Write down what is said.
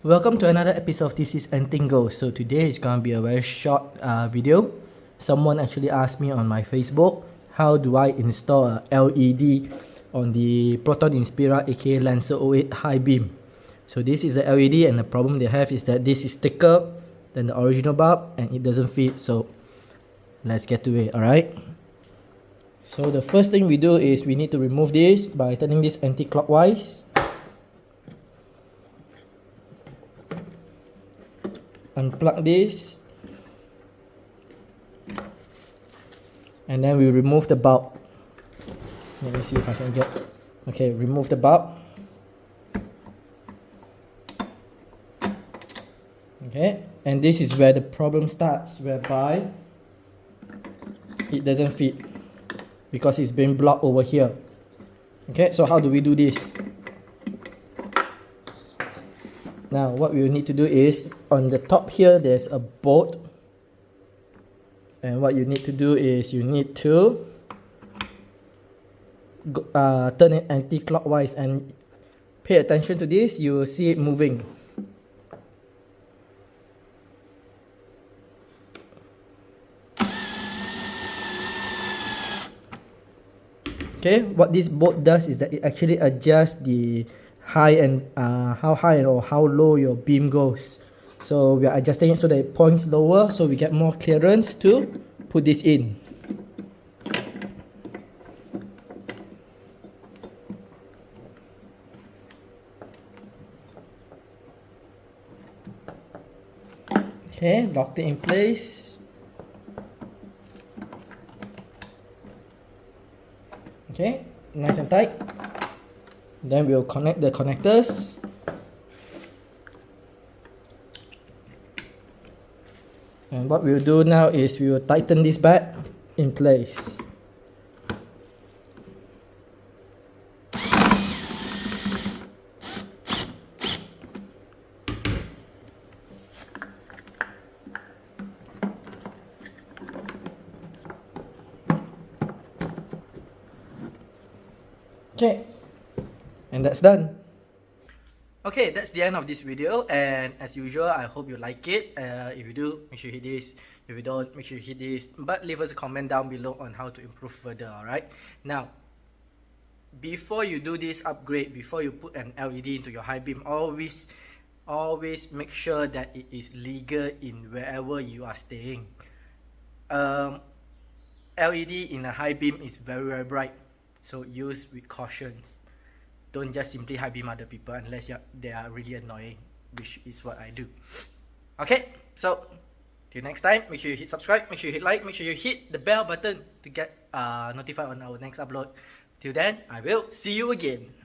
Welcome to another episode of This is Anything Goes. So today is going to be a very short video. Someone actually asked me on my Facebook, how do I install a LED on the Proton Inspira aka Lancer 08 high beam. So this is the LED, and the problem they have is that this is thicker than the original bulb and it doesn't fit. So let's get to it, alright? So the first thing we do is we need to remove this by turning this anti-clockwise. Unplug this, and then we remove the bulb. Let me see if I can get, okay, remove the bulb. Okay, and this is where the problem starts, whereby it doesn't fit because it's been blocked over here. Okay, so how do we do this? Now what we will need to do is, on the top here there's a bolt, and what you need to do is you need to turn it anti-clockwise, and pay attention to this, you will see it moving. Okay, what this bolt does is that it actually adjusts the high and how high or how low your beam goes. So we are adjusting it so that it points lower, so we get more clearance to put this in. Okay, locked it in place. Okay, nice and tight. Then we'll connect the connectors. And what we'll do now is we will tighten this back in place. Okay, and that's done. Okay, that's the end of this video, and as usual, I hope you like it. If you do, make sure you hit this. If you don't, make sure you hit this. But leave us a comment down below on how to improve further, alright? Now, before you do this upgrade, before you put an LED into your high beam, always make sure that it is legal in wherever you are staying. LED in a high beam is very bright, so use with cautions. Don't just simply high beam other people unless they are really annoying, which is what I do. Okay, so till next time, make sure you hit subscribe, make sure you hit like, make sure you hit the bell button to get notified on our next upload. Till then, I will see you again.